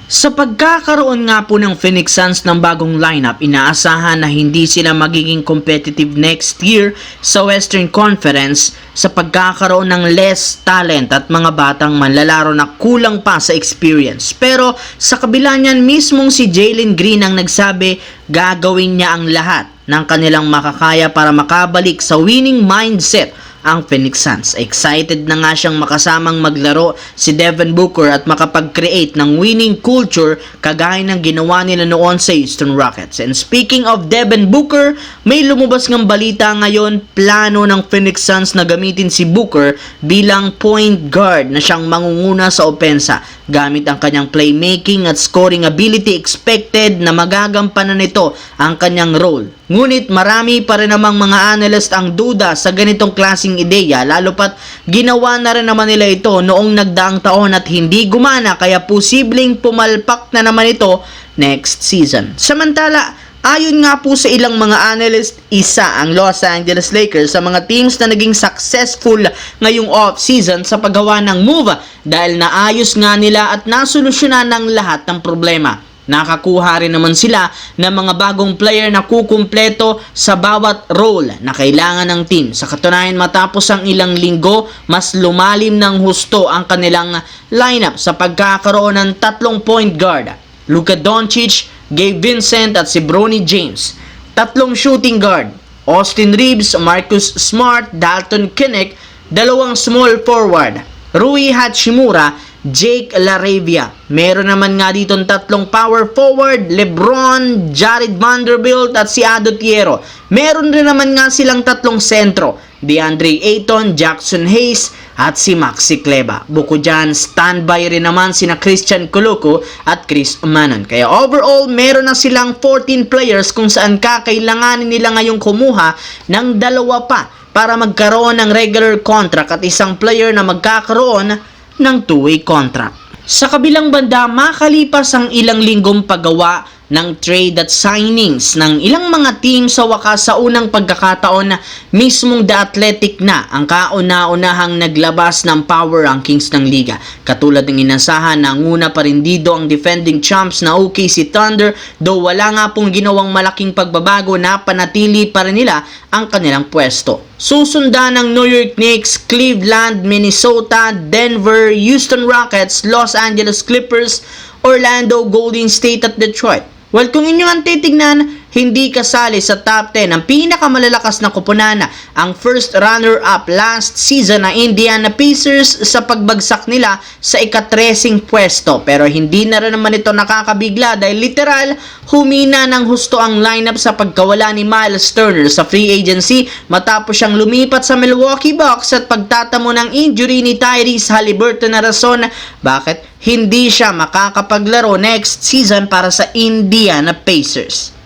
Sa pagkakaroon nga po ng Phoenix Suns ng bagong lineup, inaasahan na hindi sila magiging competitive next year sa Western Conference sa pagkakaroon ng less talent at mga batang manlalaro na kulang pa sa experience. Pero sa kabila niyan, mismong si Jalen Green ang nagsabi gagawin niya ang lahat ng kanilang makakaya para makabalik sa winning mindset ang Phoenix Suns. Excited na nga siyang makasamang maglaro si Devin Booker at makapag-create ng winning culture kagaya ng ginawa nila noon sa Houston Rockets. And speaking of Devin Booker, may lumabas ng balita ngayon, plano ng Phoenix Suns na gamitin si Booker bilang point guard na siyang mangunguna sa opensa. Gamit ang kanyang playmaking at scoring ability, expected na magagampanan nito ang kanyang role. Ngunit marami pa rin namang mga analyst ang duda sa ganitong klaseng ideya, lalo pat ginawa na rin naman nila ito noong nagdaang taon at hindi gumana, kaya posibleng pumalpak na naman ito next season. Samantala, ayon nga po sa ilang mga analyst, isa ang Los Angeles Lakers sa mga teams na naging successful ngayong off-season sa paggawa ng move dahil naayos nga nila at nasolusyonan ng lahat ng problema. Nakakuha rin naman sila ng mga bagong player na kukumpleto sa bawat role na kailangan ng team. Sa katunayan, matapos ang ilang linggo, mas lumalim ng husto ang kanilang lineup sa pagkakaroon ng 3 point guard: Luka Doncic, Gabe Vincent at si Bronny James. 3 shooting guard: Austin Reeves, Marcus Smart, Dalton Keunig. 2 small forward: Rui Hachimura, Jake LaRavia. Meron naman nga dito 3 power forward: LeBron, Jared Vanderbilt at si Ado Thiero. Meron rin naman nga silang 3 sentro: DeAndre Ayton, Jackson Hayes at si Maxi Kleber. Bukod dyan, standby rin naman sina Christian Coloco at Chris Manon. Kaya overall, meron na silang 14 players kung saan kakailanganin nila ngayong kumuha ng 2 pa para magkaroon ng regular contract at isang player na magkakaroon ng 2-way contract. Sa kabilang banda, makalipas ang ilang linggong paggawa ng trade at signings ng ilang mga team, sa wakas sa unang pagkakataon na mismong The Athletic na ang kauna-unahang naglabas ng power rankings ng liga. Katulad ng inasahan, nanguna pa rin dito ang defending champs na OKC Thunder, though wala nga pong ginawang malaking pagbabago, na panatili pa rin nila ang kanilang pwesto. Susundan ng New York Knicks, Cleveland, Minnesota, Denver, Houston Rockets, Los Angeles Clippers, Orlando, Golden State at Detroit. Well, kung inyo ang titignan, hindi kasali sa top 10 ang pinakamalalakas na koponan, ang first runner-up last season na Indiana Pacers sa pagbagsak nila sa ika-13 pwesto. Pero hindi na rin naman ito nakakabigla dahil literal humina ng husto ang lineup sa pagkawala ni Miles Turner sa free agency matapos siyang lumipat sa Milwaukee Bucks at pagtatamo ng injury ni Tyrese Haliburton na rason bakit hindi siya makakapaglaro next season para sa Indiana Pacers.